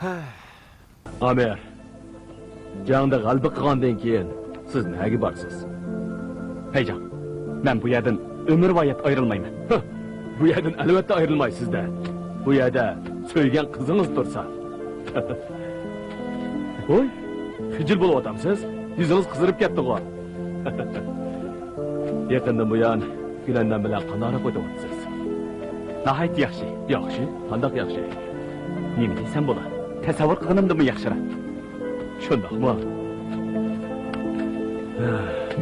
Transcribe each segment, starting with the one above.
Amer, jangda g'alaba qilgandan keyin siz nega borsiz? Peycan, men bu yerdan ömürboyat ayrılmayman. Bu yerdan albatta ayrılmaysizda. Bu yerda söygen qizingiz tursa. Oy, xijil bo'lyapsiz. Yuzingiz qizarib ketdi-ku. Yaqindan buyon Gülendan bilan qandoq o'tyapsiz? Nahayt yaxshi. Yaxshi, qandoq yaxshi? Nima deysan bo'la? Tasavvur qilganimdan yaxshiroq. Shundaqmi?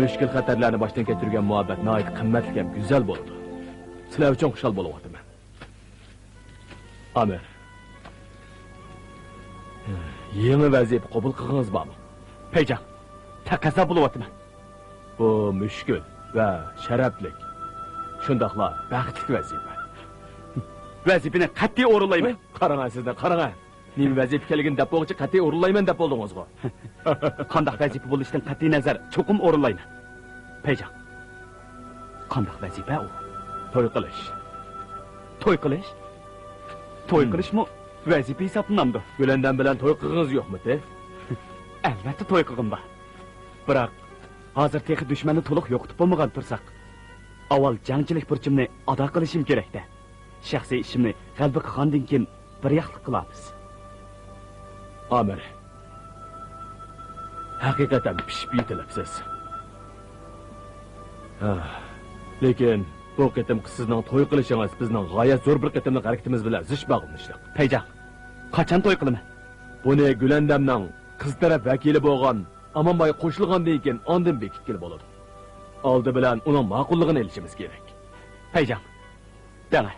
Mushkul xatarlarni boshdan kechirgan muhabbat nihoyat qimmatli ham go'zal bo'ldi. Sizlar uchun xushal bo'lyapman. Amer. Yangi vazifa qabul qilgansiz bormi? Peycan, taqasa bo'lyapman. Bu mushkul va sharaflik. Shundaqla baxtli vazifa. Vazifani qat'iy o'rinlayman. Qarang sizdan, qarang. Nima vazifa keligini deb bo'g'ichi qat'iy o'rinlayman deb bo'ldingiz-ku. Qandaq vazifa bo'lishidan qat'iy nazar cho'qim o'rinlayman. Peycan. Qandaq vazifa u? To'y qilish. To'y qilish? To'y qilishmi vazifa hisoblanamdi. Gülendan bilan to'y qilgingiz yo'qmi-te? Albatta to'y qilgim bor. Biroq hozir texi dushmanni to'liq yo'qotib bo'lmagan tursak, avval jangchilik burchimni ado qilishim kerak-da. Shaxsiy ishimni g'alaba qilgandan keyin bir yaxlik qilamiz. Amer. Haqiqatan pishib yetilibsiz. Lekin bu qitim sizning to'y qilishingiz bizning g'oyat zo'r bir qitimlik harakatimiz bilan zish bog'lanishdi. Peycan, qachon to'y qilaman? Buni Gülandamning qiz taraf vakili bo'lgan Amonboy qo'shilgandan keyin ondan bekitgil bo'ladi. Oldi bilan uning ma'qulligini elishimiz kerak. Peycan, dala,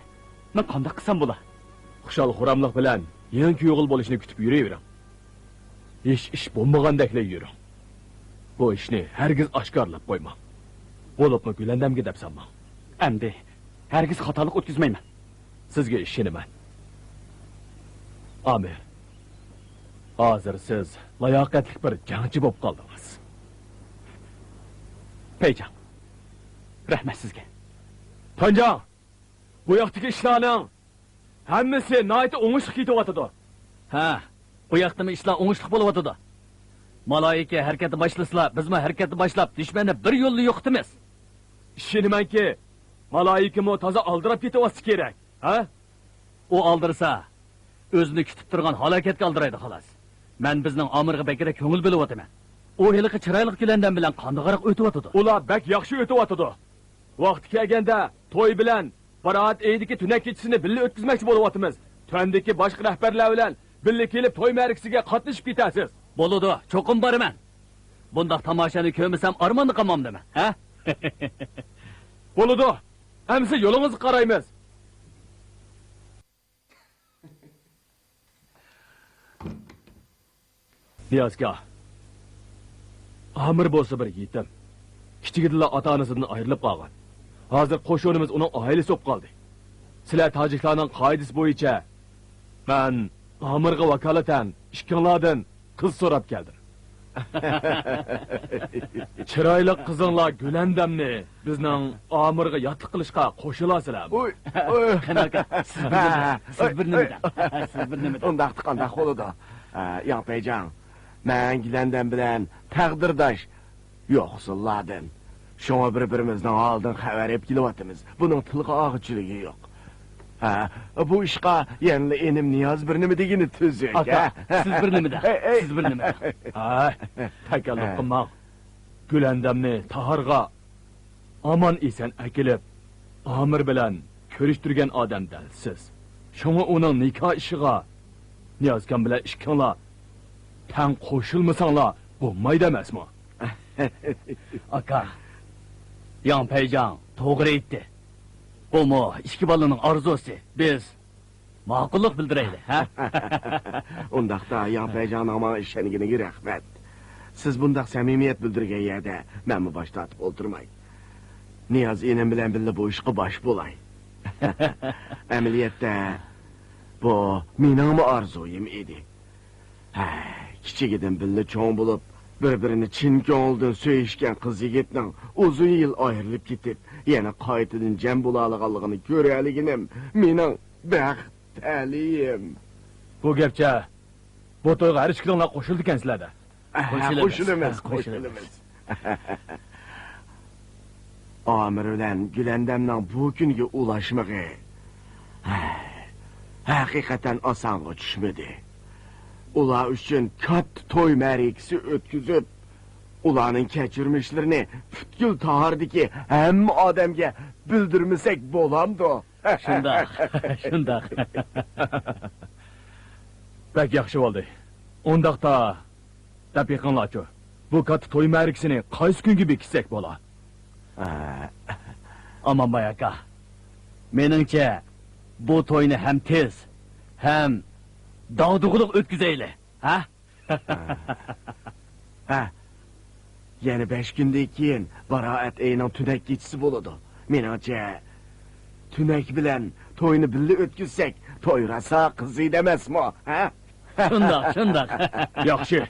men qanday qilsam bo'la? Xushal xuramlik bilan yangi o'g'il bo'lishini kutib yuravering. Ish bo'lmagandeklar yuring. Bu ishni hargiz oshkorlab qo'yma. Bo'libmi Gülandamga debsanmi? Endi hargiz xatolik o'tkazmayman. Sizga ishonaman. Amer. Hozir siz layoqatli bir jangchi bo'lib qoldingiz. Peycan. Rahmat sizga. Tanjang. Bu yoqdagi ishlarning hammasi nihoyat o'ngishli ketyapti. Ha, bu yoqdami ishlar o'ngishli bo'lyapti. Maloika harakatni boshlaslar, bizmi harakatni boshlab dushmanni bir yo'lli yo'qitamiz. Ishonamanki, maloikami toza aldirab ketyapti kerak, ha? U aldirsa, o'zini kutib turgan halokatga aldiraydi xolos. Men bizning Amirga bekira ko'ngil bo'lyapman. U heliqi chiroyli Gülendan bilan qandoqroq o'tyapti. Ular bak yaxshi o'tyapti. Vaqti kelganda to'y bilan Baroat eydiki tunak kechisini birga o'tkazmoqchi bo'lyapmiz. Tuandagi boshqa rahbarlar bilan birga kelib to'y ma'rikasiga qatnashib ketasiz. Bo'ladi, cho'qim boraman. Bundaq tomoshani ko'msam armonni qilmamdimi, ha? Bo'ladi. Hamsi yo'lingizni qaraymiz. Niyozga. Amir bo'lsa bir yetim. Kichigidilla ota-onasidan ayrilib qolgan. Hozir qo'shonimiz uning oilasi bo'lib qoldi. Sizlar tojiklarning qoidasi bo'yicha men Amirga vakolatan ishkinglardan qiz so'rab keldim. Chiroyli qizinglar Gülandamni bizning Amirga yotiq qilishga qo'shilasizlarmi? Siz bir nimadan? Undaqdi qandaq bo'ladi. Ya Peycan, men Gülandam bilan taqdirdosh yo'qsillardan. Şuna bir-birimizden aldın xabar hep kelyapmiz. Bunun tilga og'chiligi yo'q. Bu ishqa yanli enim Niyoz bir nima degini tuzuk. Siz bir nimada? Siz bir nimada? Takalluf qilma. Gülandamni Tahirga aman esan akilib, Amir bilan ko'rishtirgan odam dalsiz. Shunga uning nikoh ishiga Niyozgan bilan ishkinglar tang qo'shilmasanglar bo'lmaydi emasmi? Aka. Yan Peycan, to'g'ri aytdi. Bu mu ikki bolaning orzusi. Biz ma'qullik bildiraylik, ha? Undaqda Yan Peycan ama ishonigiga rahmat. Siz bundaq samimiyat bildirgan yerda menmi bosh tortib o'tirmay. Niyoz enim bilan birga bu ishga bosh bo'lay. Amaliyotda bu mening orzuyim edi. Kichigidan birga cho'ng bo'lib bir-birini chin ko'ngildan söýüşken qiz yigitning uzun yil ayrilib ketib, yana qaytadan jam bo'laligini ko'raliginim mening baxt taliyim. Bu gapcha Bu toyga her işkilinler koşuldu ekansilarda. Qo'shilamiz, qo'shilamiz. qo'shilamiz. Amir bilan Gülandamning bu kunga ulashmag'i haqiqatan osonga tushmadi. Ular uchun katta to'y ma'rikasi o'tkazib, ularning kechirmishlarini butkul tahardagi hamma odamga bildirmasak bo'lamdi. Shundoq, shundoq. Bek yaxshi bo'ldi. Ondaqda deb yaqinlachu. Bu katta to'y ma'rikasini qaysi kunga bekitsak bo'la? Amanbay aka. Meningcha bu to'yni ham tez, ham dog'dug'liq o'tkazayli, ha? Ha. Yana 5 kundan keyin baroat ayining tunak kechisi bo'ladi. Meningcha tunak bilan to'yni birga o'tkazsak, to'y rasa qiziydi emasmi, ha? Shundoq, shundoq. Yaxshi.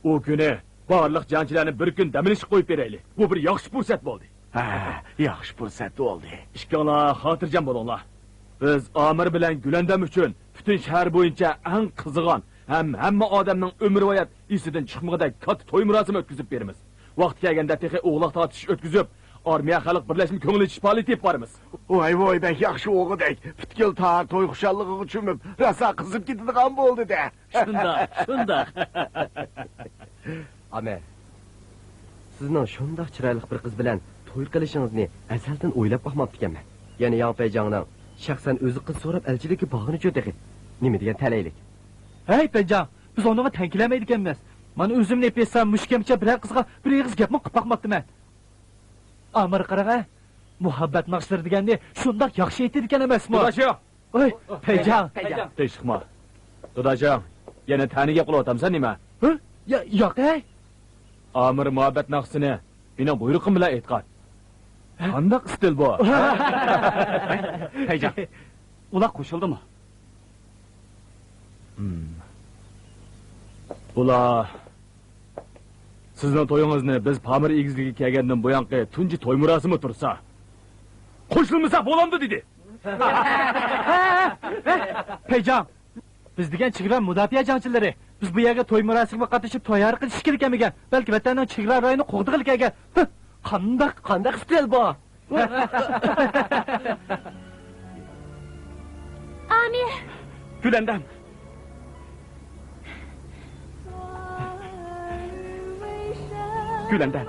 O kuni barliq jangchilarni bir kun dam olishga qo'yib beraylik. Bu bir yaxshi fursat bo'ldi. Ha, yaxshi fursat bo'ldi. Ishqinglar xotirjam bo'linglar. Biz Amir bilan Gülandam uchun butun shahar bo'yicha eng qizigan ham hamma odamning umrvoyat esidan chiqmag'idek katta to'y murosimi o'tkazib beramiz. Vaqt kelganda texi o'g'loq tortish o'tkazib, armiya xalq birlashma ko'ngil chiqib deb boramiz. Voy, bek yaxshi o'g'idek. Butkul tar to'y xushalligiga cho'mib, rasa qizib ketadigan bo'ldi-da. Shundoq, shundoq. Ame, sizning shundoq chiroyli bir qiz bilan to'y qilishingizni azaldan o'ylab boqmabdi ekanman. Yana Yangpayjangning shaxsan o'zi qiz so'rab elchilikka bog'ini cho'dag'i. Nima degan talaylik? Hey Peycan, biz onunla tenkilemedik emas. Mana o'zimni epesam mushkamcha bir qizga bir ig'iz gapni qilib boqmoqdiman. Amir qaraga, muhabbat maqsadi deganda shundoq yaxshi aytdi ekan emasmi? Dodashim. Oy, Peycan. Teshikma. Dodashim, yana taniga qulotamsan nima? Ha? Yo'q, ey. Amir muhabbat naqsini mening buyruqim bilan aytgan. Qanday istil bu? Peycan, ular qo'shildimi? Ular sizning to'yingizni biz Pamir egizligiga kelgandan buyanqi tunji to'y murosimi tursa, qo'shilmasa bo'lamdi dedi. Peycan, biz degan chegara mudofaa jangchilari. Biz bu yerga to'y murosimiga qatnashib to'yar qilish kerak ekan. Balki vatanning chegara rayoni qo'g'diqil kelgan. Qanday stil bu? Amir, Gülandam. Gülandam.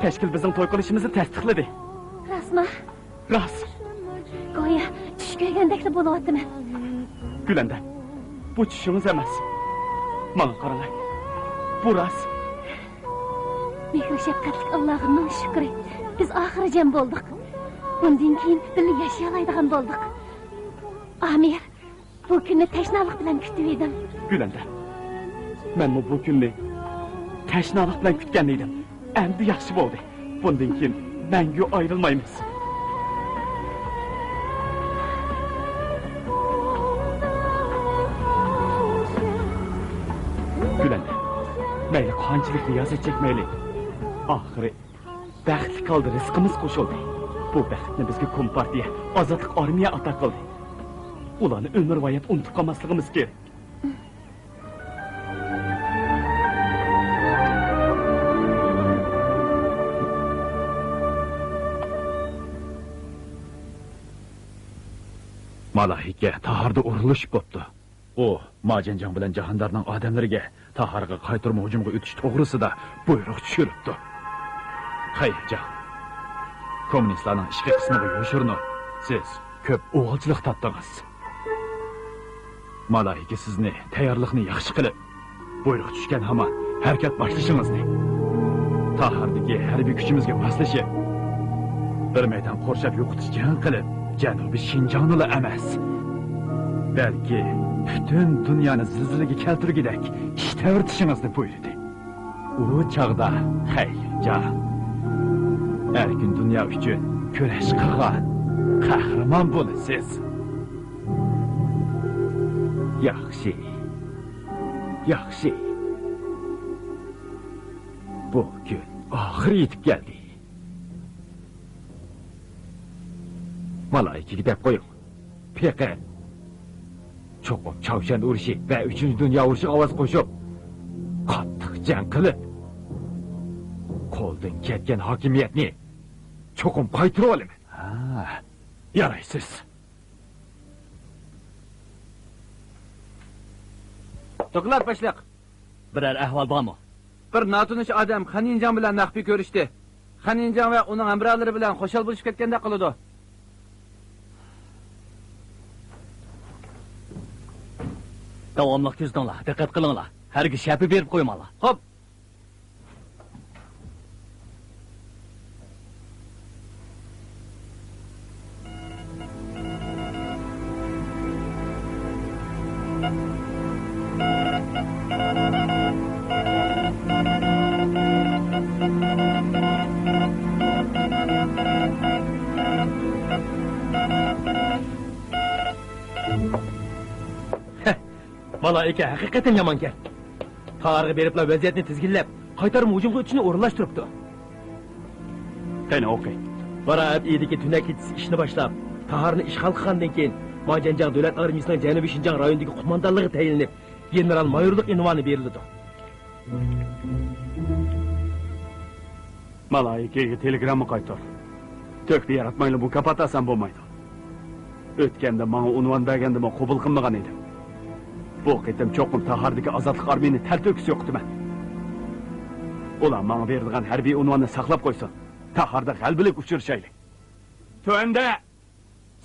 Tashkil bizning to'y qilishimizni tasdiqladi. rasma, Rost. go'yo tush ko'rgandek bo'lyaptimi? Gülandam. Bu tushingiz emas. Mana qarang. Bu rost. Mehr shafqatli Allohning shukri. Biz oxiri jam bo'ldik. Bundan keyin birga yashay oladigan bo'ldik. Amir, bu kunni tashnalik bilan kutib edim. Gülandam. Men bu kunni tashnalik bilan kutgan edim. Endi yaxshi bo'ldi. Bundan keyin mangu ayrılmaymiz. Gülandam. Mayli qanchalik riyozat chekmayli. Oxiri baxtli qoldi, rizqimiz qo'shildi. Bu baxtni bizga kompartiya, ozodlik armiya ato qildi. Ularni umrvoyat unutib qolmasligimiz kerak. Malahika Taharda urilish bo'pti. U Mojanjon bilan Jahondarning odamlariga Taharga qaytarma hujumga o'tish to'g'risida buyruq tushiribdi. Hayja. Kommunistlarning ishki qismiga yo'shirni siz ko'p o'g'ilchilik topdingiz. Malahika sizni tayyorlikni yaxshi qilib, buyruq tushgan hamon harakat boshlashingizni. Tahardagi harbiy kuchimizga moslashib, bir maydon qurshab yo'qotish jang qilib, Janubiy Shinjonni emas, balki butun dunyoni zilzilaga keltirgidek ish tavirtishingizni buyurdi. U chog'da hayja erkin dunyo uchun kurash qilgan qahramon bo'lasiz. Yaxshi. Yaxshi. Bu kun oxiri yetib keldi. Malaikaga deb qo'ying. Faqat cho'qib Chavshan urushi va 3-Dunyo urushi ovoz qo'shib qattiq jang qilib qo'ldan ketgan hokimiyatni cho'qim qaytarib olaman. Ha, Yaraysiz. to'qlar boshliq. Biror ahvol bormi? Bir notunish odam Xaninjon bilan naqbi ko'rishdi. Xaninjon va uning hamrohlari bilan qo'shal bo'lishib ketganda qiladi. Davomli ko'zdinglar, diqqat qilinglar. Hargiz shapi berib qo'ymanglar. Xo'p. Malaika haqiqatan yomon gap. Targ'i beriblar vaziyatni tizginlab, qaytarib hujumga uchini o'rinlashtiribdi. Qani o'qi. Barat ediki tunak kechisi ishni boshlab, Taharni ishg'ol qilgandan keyin Mojanjang davlat armiyasining Janubiy Shinjang rayonidagi qo'mondonligi tayinlanib, general mayorlik unvoni berildi. Malaikaga telegramma qaytar. To'kni yaratmayli mukofot olsam bo'lmaydi. O'tganda menga unvon berganda men qabul qilmagan edim. Bu qitim cho'qim Tahardagi ozodlik armiyani tarto'kis yo'qdiman. Ular menga berilgan harbiy unvonni saqlab qo'ysin. Taharda g'albilik uchirishaylik. To'anda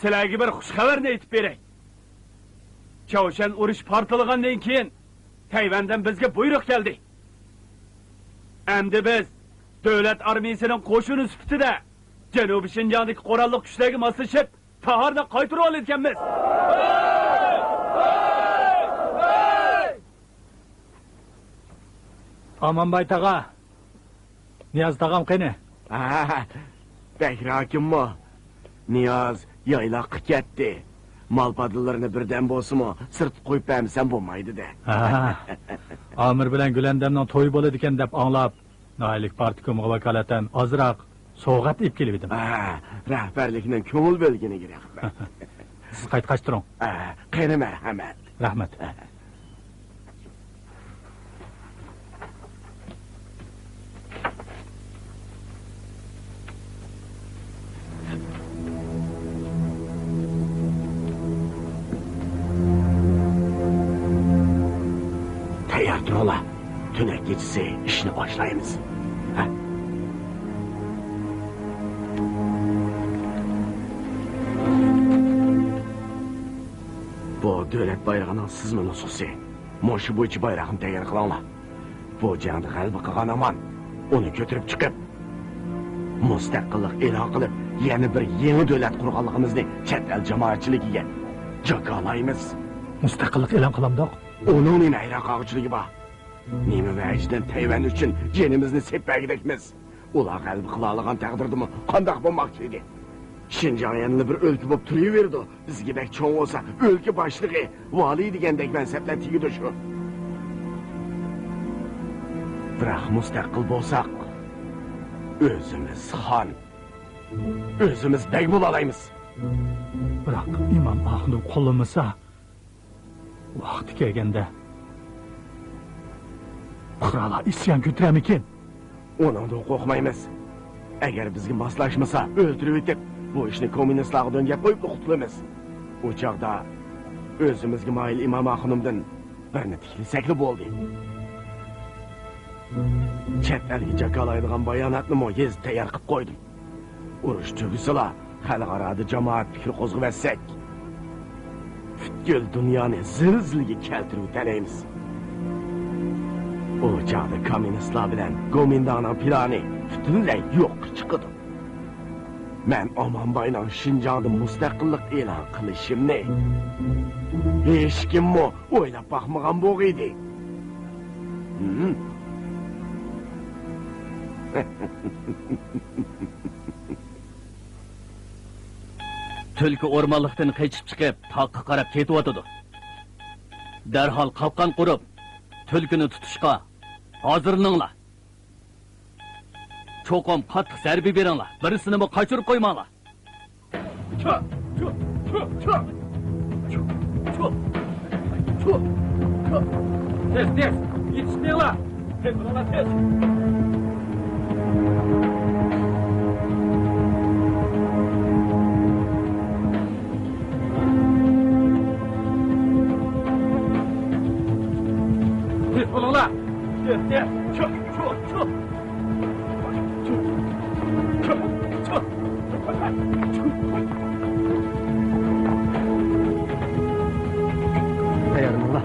sizlarga bir xush xabarni aytib beray. Chavshan urush portlagandan keyin Tayvandan bizga buyruq keldi. Endi biz davlat armiyasining qo'shini sifatida Janubiy Shinjongdagi qurolli kuchlarga moslashib, Taharda qaytarib olayotganmiz. Amanbay tag'a. Niyoz tag'am qani? Bekir hakimmi? Niyoz yayloqqa ketdi. Malpadlarını birden bo'lsa-mu, sirt qo'yib bermasam bo'lmaydi-da. Amir bilan Gulandamning to'yi bo'ladi ekan deb anglab, Noylik partikomiga vakolatan ozroq sovg'at ib kelib edim. Rahbarlikning ko'ngil bo'lgani kerak. Siz qaytqach turing. Qani marhamat. Rahmat. Tayyor turinglar. Tunak kechasi ishni boshlaymiz. Bu davlat bayrog'ining sizmi nususi? Moshi bo'yicha bayrog'ini tayyor qilinglar. Bu jangda g'alaba qilgan aman uni ko'tarib chiqib, mustaqillik e'lon qilib, yana bir yangi davlat qurganligimizni chet el jamoatchiligiga jokalaymiz. Mustaqillik e'lon qilamdoq. Onun nima ayron qog'chiligi bor. Nima vajdan Tayvan uchun jenimizni sepagidakmiz. Ular g'alaba qila olgan taqdirdimi qandoq bo'lmoqchi edi? Shinjong yanada bir o'lka bo'lib turaverdi. Bizga bek cho'ng bo'lsa, o'lka boshlig'i, vali degandek mansablar tegdi shu. Biroq mustaqil bo'lsak, o'zimiz xon, o'zimiz bek bo'la olamiz. Biroq imom ahni qo'llamasa, vaqti kelganda qurollar isyon ko'taramikin. Ondan qo'rqmaymiz. Agar bizga moslashmasa, o'ldirib etib, bu ishni kommunistlarga dongab qo'yib o'qitamiz. O chaqda o'zimizga mayil imom xonimdan birini tiklisakli bo'ldi. Chet elga jakalaydigan bayonotni mo'yiz tayyor qilib qo'ydim. Urush tugisila xalqaro jamoat fikri qo'zg'asak, butkul dunyoni zilzilaga keltirib talaymiz. O chaqda kommunistlar bilan Gomindanning plani butunlay yo'q chiqadi. Men Omonbayning Shinjongda mustaqillik e'lon qilishimni hech kimmi o'ylab baxmagan bo'g'iydi. Tulki o'rmonlikdan qochib chiqib, toqqa qarab ketyotdi. Darhol qopqon qurib, tulkini tutishga hozirlaninglar. Cho'qim qattiq zarba beringlar. Birisini mi qochirib qo'ymanglar. Tez, tez! Yetişmeyin la! Tez, ulan tez! Tez, ulan la! Tez, tez! Çık, çık, çık! Dayanın la.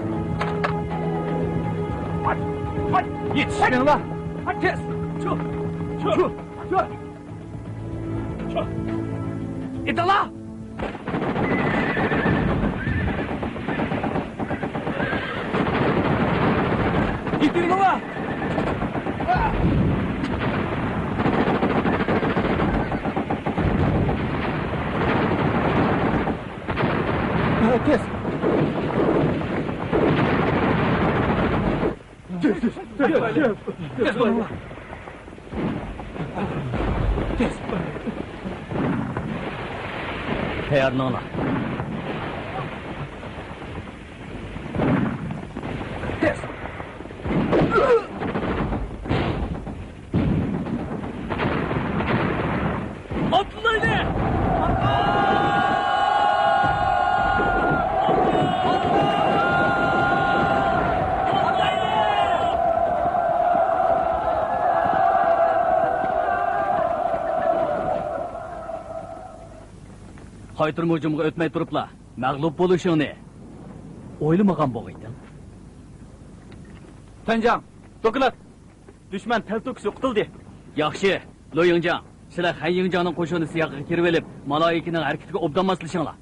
Yetişmeyin la! Hadi tez! Çık! Çık! Çık! Çık! İdin la! İttirin la! Kes. Tez ulan la! Tez! Tayarını ala. Tez! Atlayın! Qaytırma hücumga o'tmay turiblar. Mag'lub bo'lishingni o'ylamagan bo'g'ayding. Tanjang, do'klat. Dushman talto'kis yo'qtildi. Yaxshi, Loyingjang, sizlar Han Yingjangning qo'shini siyog'iga kirib olib, Maloikaning harakatiga obdan moslashinglar.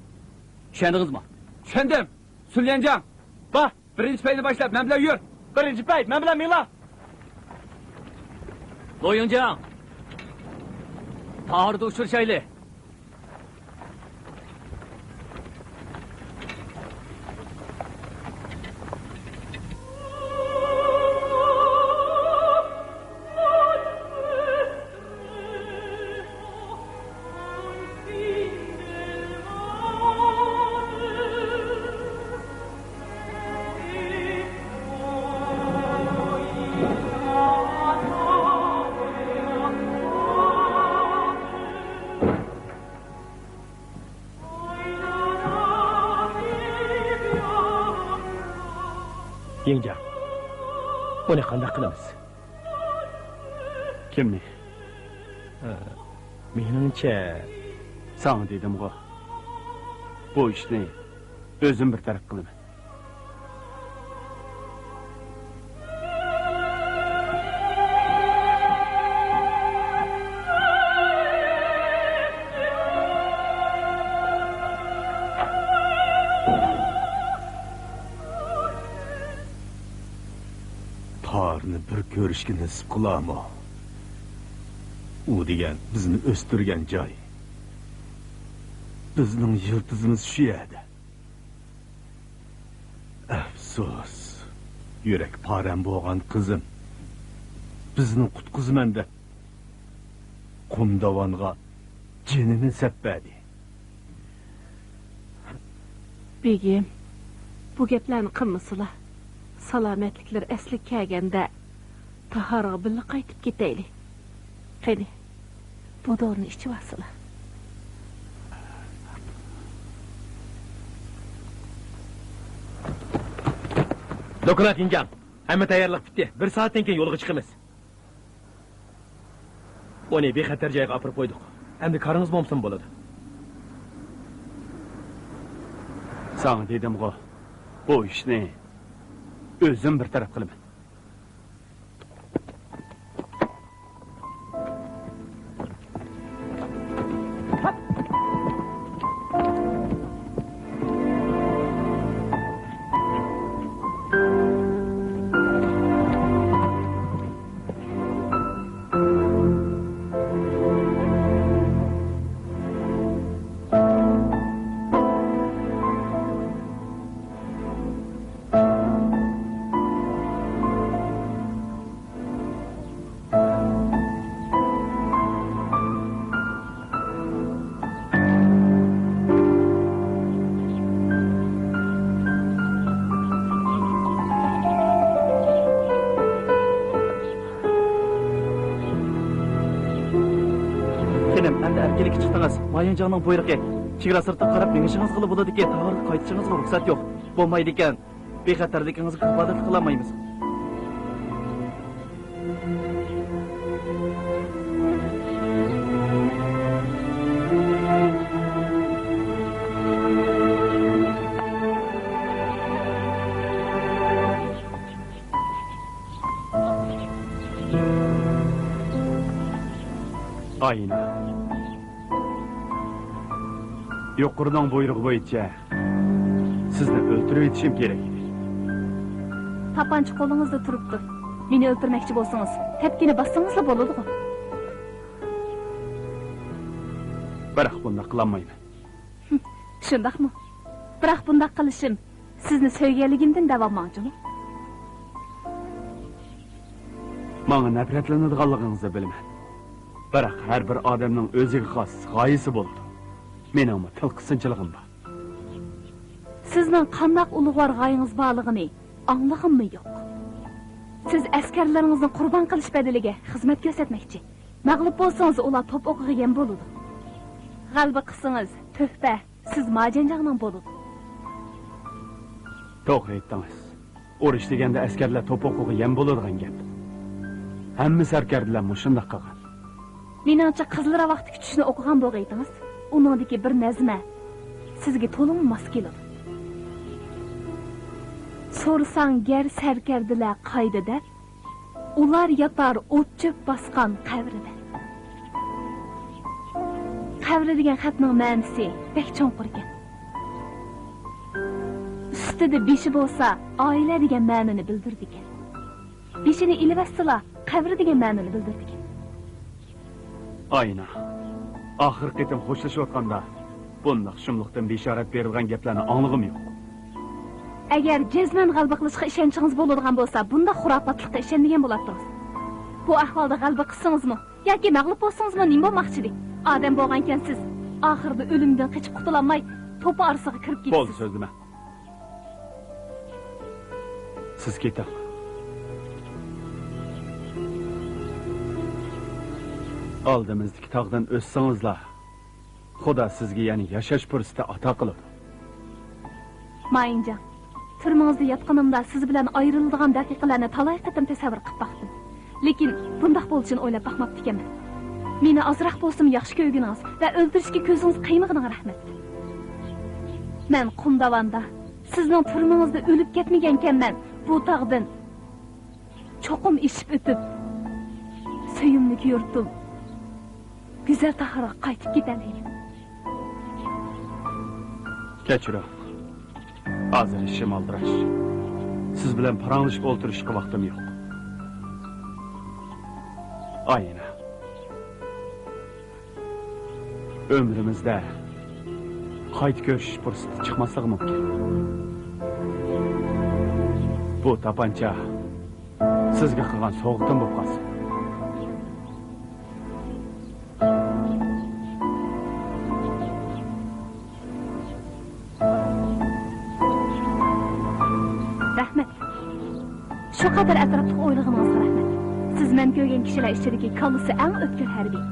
Tushundingizmi? Tushundim. Sulyanjang, bak, birinchi payni boshlab men bilan yur. Birinchi pay, men bilan minglar. Loyingjang, Tahirni uchirishayli. Yengja. Buni qanday qilamiz? Kimni? Meningcha, Sana dedim-ku. Bu ishni o'zim bir taraf qilaman. Tarni bir ko'rishga nasib qilamo. U degan bizni o'stirgan joy. Bizning yiltizimiz shu yerda. Afsus. Yurak param bo'lgan qizim. Bizni qutqizmanda. Qumdovonga jinini sappadi. Begim, bu gaplarni qilmasizlar. Salomatliklar asli kelganda Taharga birga qaytib ketaylik. Qani, bu dorni ichib olsizlar. Do'konat yengam. Hamma tayyorlik bitdi. 1 soatdan keyin yo'lga chiqamiz. Uni bexatar joyga olib qo'ydik. Endi qaringiz bo'lsin bo'ladi. Sana dedim-ku. Bu ishni o'zim bir taraf qilaman. Mayanjağının buyrug'i chegara sirtida qarab mingishingiz qilib bo'ladi ekan, to'g'ri qaytishingizga ruxsat yo'q. Bo'lmaydi ekan. Bexatarligingizga kafolat qilolmaymiz. Ayna. Yuqoridan buyrug'i bo'yicha sizni o'ltirib etishim kerak edi. Tapancha qo'lingizda turibdi. Meni o'ltirmoqchi bo'lsangiz, tepkini bossangiz bo'ladi-ku. Biroq bunday qilolmayman. Shundaqmi? Biroq bunday qilishim sizni sevganligimdan davomlanjimi? Menga nafratlanadiganligingizni bilaman. Biroq har bir odamning o'ziga xos g'oyasi bo'ladi. Meningmi tilqisinchiligim bor. Sizning qandaq ulug'vor g'oyangiz borligini anglag'immi yo'q? Siz askarlaringizni qurbon qilish badaliga xizmat ko'rsatmoqchi. Mag'lub bo'lsangiz, ular top o'qigan bo'ladi. G'alaba qilsangiz, tuhfa siz majanjaqning bo'ladi. To'g'ri aytdingiz. Urush deganda askarlar top o'qigan bo'ladigan gap. Hamma sarkardalar shunday qilgan. Meningcha qizlar vaqti kutishni o'qigan bo'lgaydingiz. Uningdagi bir nazma sizga to'liq mos keladi. So'rsang gar sarkardilar qaydida, ular yotar o'tchib bosgan qavrida. Qavri degan xatning ma'nosi bek cho'nqir ekan. Ustida beshi bo'lsa, oila degan ma'noni bildirdi ekan. Beshini ilvassizlar, qavri degan ma'noni bildirdi ekan. Ayna. Oxir qitim xo'shlashayotganda bunday shumliqdan bishorat berilgan gaplarni anglag'im yo'q. Agar jazman g'alaba qilishga ishonchingiz bo'ladigan bo'lsa, bunda xurofotlikqa ishonmagan bo'lardingiz. Bu ahvolda g'alaba qilsangizmi yoki mag'lub bo'lsangizmi nima bo'lmoqchilik? Odam bo'lgankan siz oxirida o'limdan qochib qutulolmay to'pi orasiga kirib ketdingiz. Bo'ldi so'zlama. Siz keting. Oldimizdagi tog'dan o'ssangizlar, Xudo sizga yana yashash fursati ato qiladi. Mayinjon, turmangizda yotganimda siz bilan ayriladigan daqiqalarni talay qatim tasavvur qilib baqdim. Lekin bunday bo'lishini o'ylab baqmabdi ekanman. Meni ozroq bo'lsin yaxshi ko'rganingiz va o'ldirishga ko'zingiz qiymag'iniga rahmat. Men Qumdavonda sizning turmangizda o'lib ketmagan ekanman. Bu tog'dan cho'qim ishib o'tib, suyimli yurtim güzel Tahir'a qaytib ketalayman. Kechiring. Hozir ishim aldirash. Siz bilan paranglashib o'ltirishga vaqtim yo'q. Ayna. Ömrümizde qayt ko'rish fursati chiqmasligi mumkin. Bu tapancha sizga qilgan sovg'atim bo'lib qolsin. Rahmat. Shu qadar atrofga o'ylig'inizga rahmat. Siz men ko'rgan kishilar ichidagi kallasi eng o'tkir harbiy.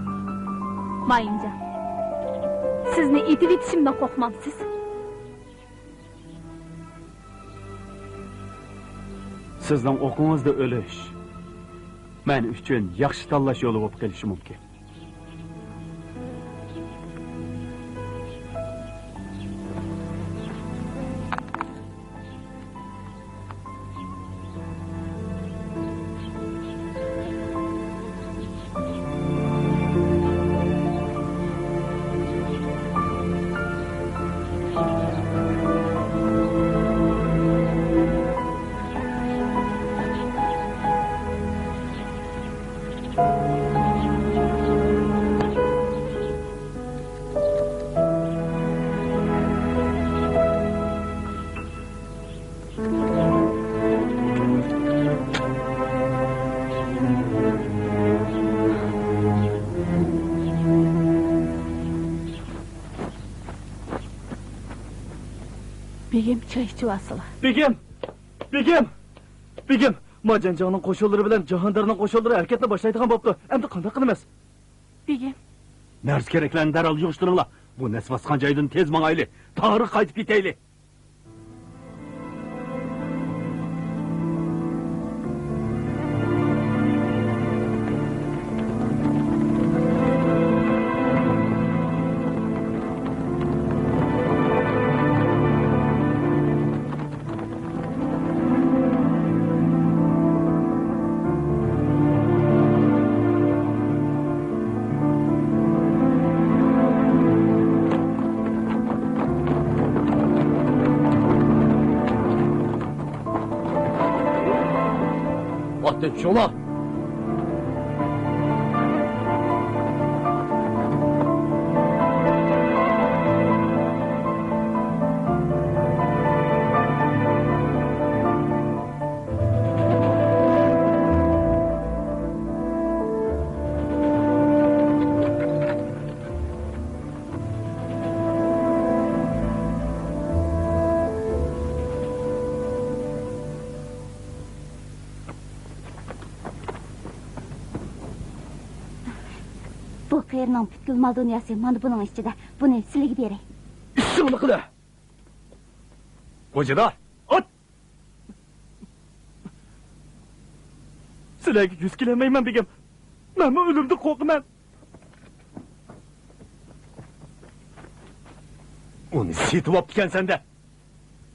Mayinjon. Sizni etib etishimdan qo'rqmamsiz. Sizning o'qingizda o'lish men uchun yaxshi tanlash yo'li bo'lib qolishi mumkin. Begim choy ichib olsizlar. Begim, Majanjaqning qo'shinlari bilan Jahondarning qo'shinlari harakatni boshlaydigan bo'pti. Endi qanday qilamiz? Begim, Nerz kereklerini derhal yığıştırınla. Bu nesvaskan caydın tez mağaylı. Tarık kaytıp giteyli. Atın şuna. Bu qayerning butkul mol dunyosi mana buning ichida. Buni sizlarga beray. İşini kıla. Kocadar, at! Sizlarga yuz kelmayman begim. Men o'limdan qo'rqaman. Onu setip optiken sende.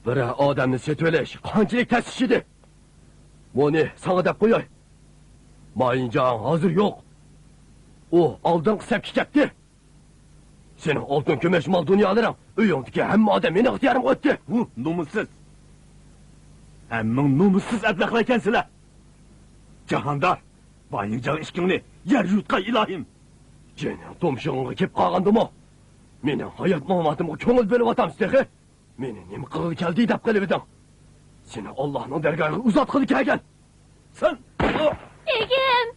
Biri odamni setilish qanchalik tez ish edi. Buni sana deb qo'yay. Mayinjang hozir yo'q. O oldingi sapga ketdi. Sening oltin kumush mol dunyolaring uyingdagi hamma odam meni ixtiyorimga o'tdi. Nomussuz. Hemming nomussuz ablaqlar ekansizlar. Jahondor, bayinjang ishkingni yer yutqa ilohim. Sening tomshig'ingga kelib qolgandimi? Mening hayot mamatimga ko'ngil berib otamsiz texi. Meni nima qilib keldi deb qilib eding. Seni Allohning dargohiga uzatqili kelgan. Sen Begim!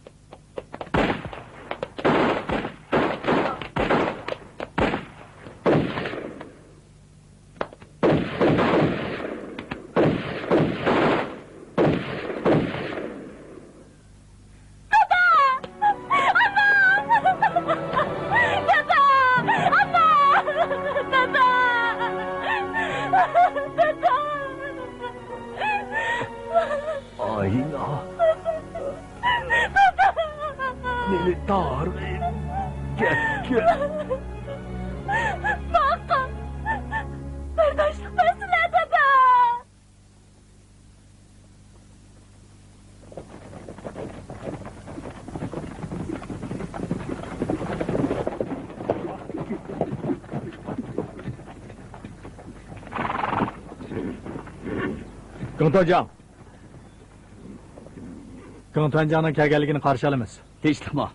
ayna. Beni darlayıp gel. Bakın! Bardaşlık versinler dada! Qıntancan. Qıntancanın kelganligini qarshi olamiz. Tinchlikmi?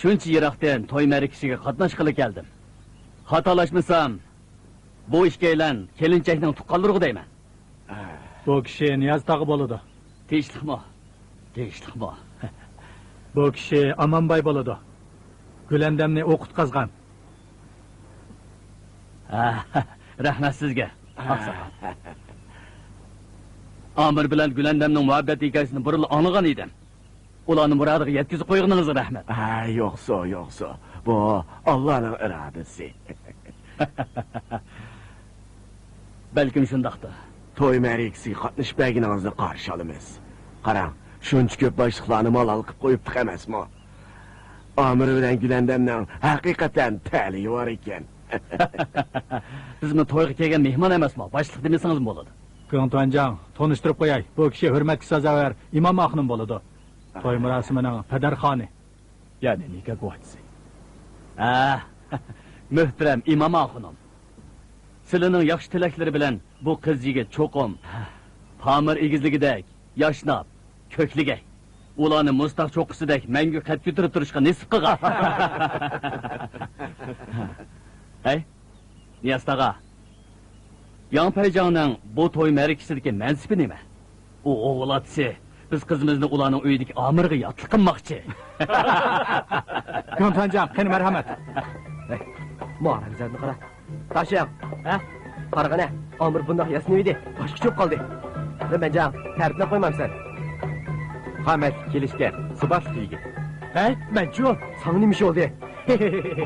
Shuncha yiroqdan to'y ma'rakasiga qatnashg'ili keldim. Xatolashmasam, bu ishkaylan kelinchakning tuqqanlariga deyman. Bu kishi Niyoz tog'i bo'ladi. Tinchlikmi? Tinchlikmi? Bu kishi Amanbay bo'ladi. Gulandamni o'qitqazgan. Rahmat sizga. Amir bilan Gulandamning muhabbat hikoyasini buril anglagan edim. Ularni murodiga yetkazib qo'yganingizga rahmat. Yo'qsa. Bu Allohning irodasi. Balkim shundaqdir. To'y ma'rakasiga qatnashmagingizni qarshi olamiz. Qarang, shuncha ko'p boshliqlarni malol qilib qo'yibdik emasmi? Amir bilan Gulandamning haqiqatan tali bor ekan. Bizmi to'yga kelgan mehmon emasmi? Boshliq demasangiz bo'ladi. Qıntancan, tanıştırıp qo'yay. Bu kishi hurmatga sazovor imom axnim bo'ladi. To'y marosimining padarxoni. Ya'ni nikah guvohchisi. Muhtaram imom xonim. Sizlarning yaxshi tilaklari bilan bu qiz yigit cho'qim, Pamir egizligidek, yashnab, ko'kligay. Ularni mustaq cho'qisidek mangu qad ko'tarib turishga nisib qilgan. Hey, Niyaz tog'a. Yanpayjangning bu to'y ma'rakasidagi mansibi nima? U o'g'latsi, biz qizimizni ularning uyidagi amirga yotliq qilmoqchi. Qıntancan, qani marhamat. Muharramzadni qara. Tashiyam. Qarag'ana, Amir bundoq yasnaydi. Boshqa cho'p qoldi. Nimajan, tartib qo'ymamsan. Hamet kelishgan, subash yigit. He? Menço. Sana neymiş oldu?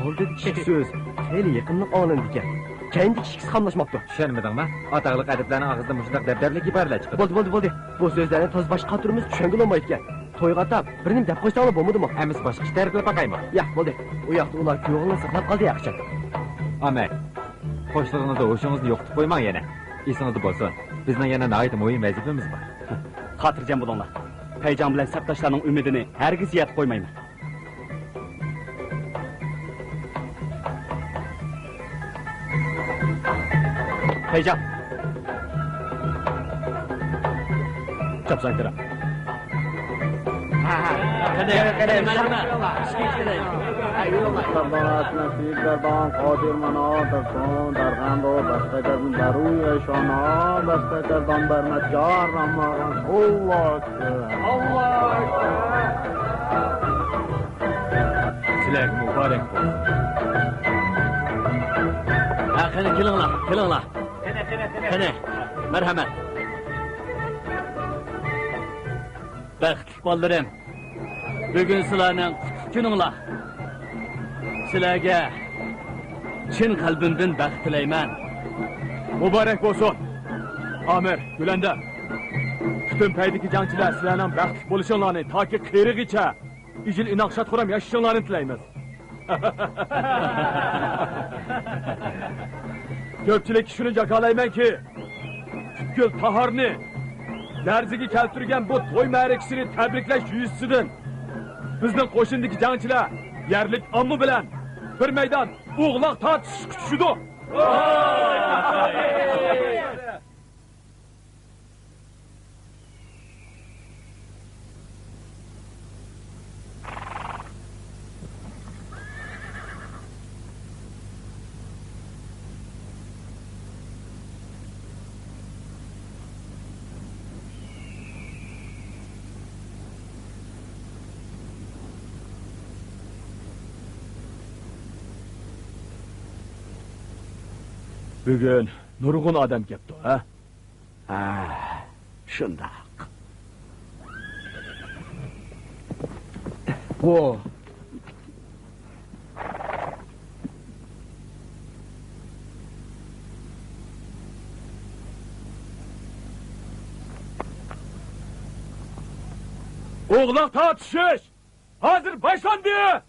Oldu kişik söz. Hele yakınlık anın diken. Kendi kişisiz kanlaşmaptı. Düşenmedin mi? Atağılık ediplerin ağzında muşlak debderlik ibarla çıkıp. Bo'ldi. Bu sözlerin toz başka turumuz düşengil olmayıpken. Toyga atam, birini dep koysa alıp olmadı mı? Hemiz başka iş terklep bakayma. Ya, bo'ldi. O yakta ular kuyuğunu sıklap kaldı yakışan. Amek. Hoşluğunuzu, hoşunuzu yoktub koyman yana. İsiniz bolsun. Bizden yana nait muhim vazifemiz var. Xotirjam bo'linglar. Payjon bilan sabdoshlarning umidini hargiz yetib qo'ymayman. Payjon. Chapsaytira. سردارت نصیب گردان قادر منا دستان در غم و بسته کردن در روی شانا بسته کردن بر نجار رمان الله Sizlarga muborak bo'lsin. Ha, qani kelinglar. Qani, marhamat. Baxtli bolalarim. Bugun sizlarning qutlug' kuninglar. Sizlarga chin qalbimdan baxt tilayman. Muborak bo'lsin. Amir, Gulanda. Bütün paydagi jangchilar sizlarning baxtli bo'lishinglarni toki qiyrigicha ijil inoqshat quram yashashinglarni tilaymiz. Ko'pchilik shuni jakalaymanki, Tutgul Taharni larziga keltirgan bu to'y ma'rakasini tabriklash yuzasidan bizning qo'shindagi jangchilar yerlik omma bilan bir maydon o'g'loq tortish kutishdi. Bugün nurgun adam kepti, ha? Şundaq. Bu. Oğlak tartışış! Hazır başlandı!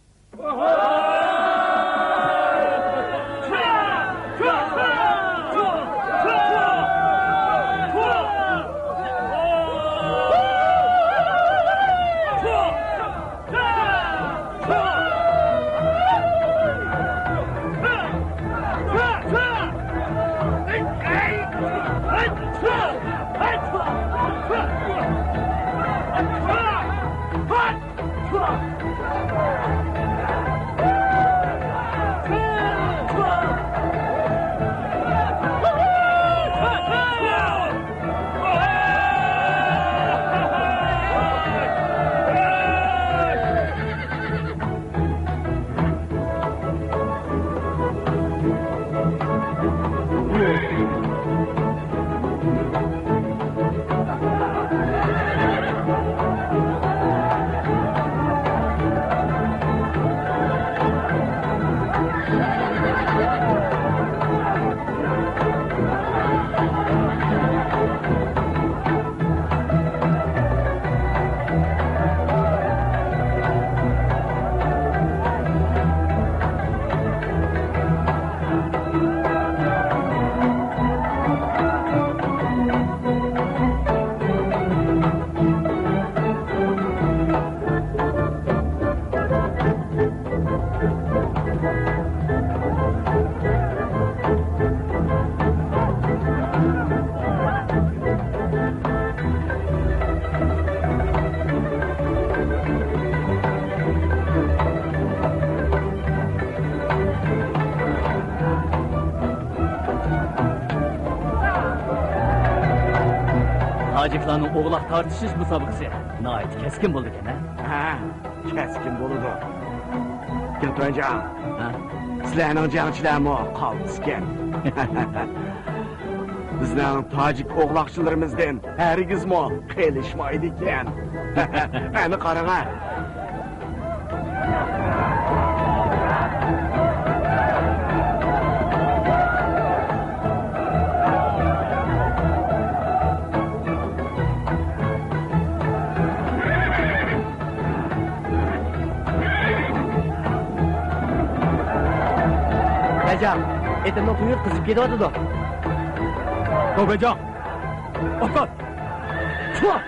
Haciflarning o'g'loq tortishish musobaqasi nihoyat keskin bo'ldi ekan, Ha, keskin bo'ldi. Giltonjon, sizlarning jangchilarmi qoldi-sken. Bizning tojik o'g'loqchilarimizdan hargizmi qilishmaydi ekan. Meni qarang. etimning tuyi qizib ketyapti. To'bajon! Oqat! Chiq!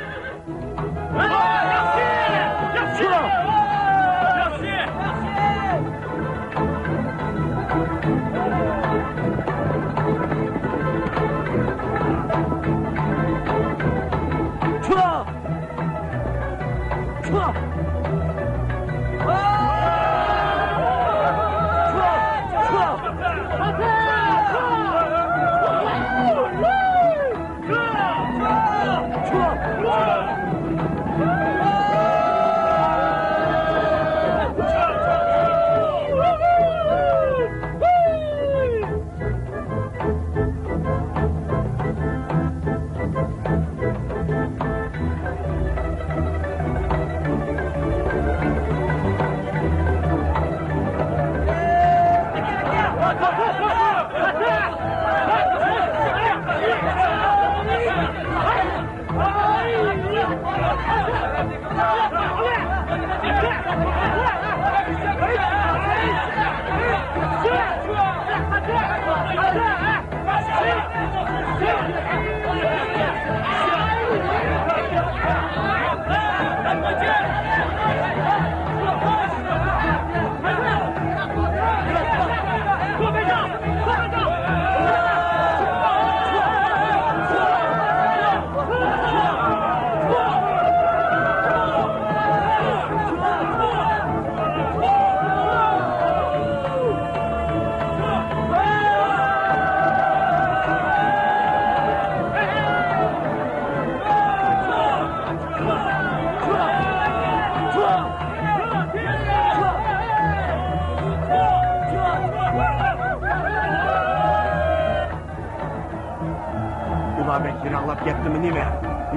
Ulan bekler ağlap gitti mi nime?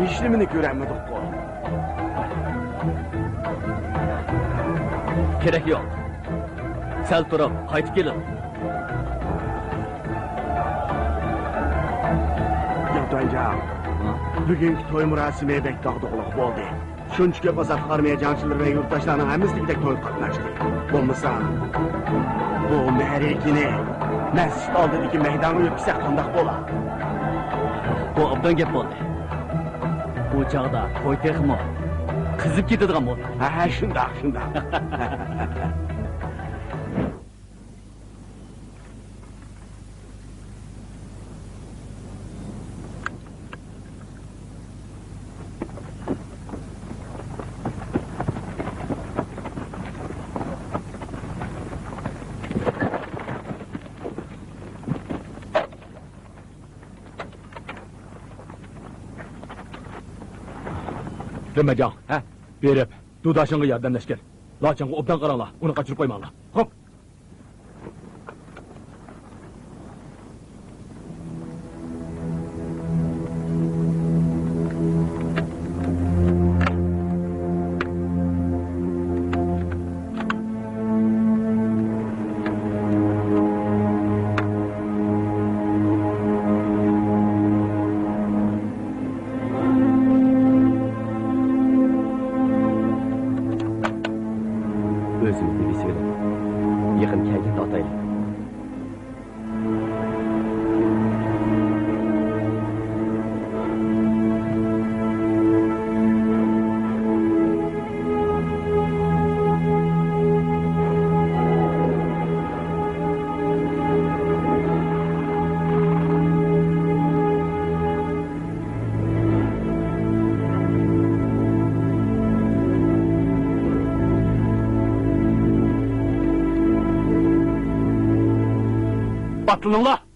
İşlimini göremedik bu. Kerak yo'q. Sal turib, qaytib kelin. Yaltoycan, bugungi to'y murosimi bek dog'dug'liq bo'ldi. Shuncha ko'p azab qarmayacaklar ve yurtdoshlarning hammasiga to'y qatnashdi. Bo'lmasa, bu ma'rakani masjid oldidagi maydonga o'tkazsak qanday bo'ladi? Bu obdan gap bo'ldi. Bu chog'da to'y texmo qizib ketadigan bo'ldi. Ha, shundoq. Ramajon, berib, Dudashingga yordamlashgin. Lochinga obdan qaranglar, uni qochirib qo'ymanglar. Xo'p. O'zimizni bilsaylik. Yaqin kelganda otaylik. Batılınlar!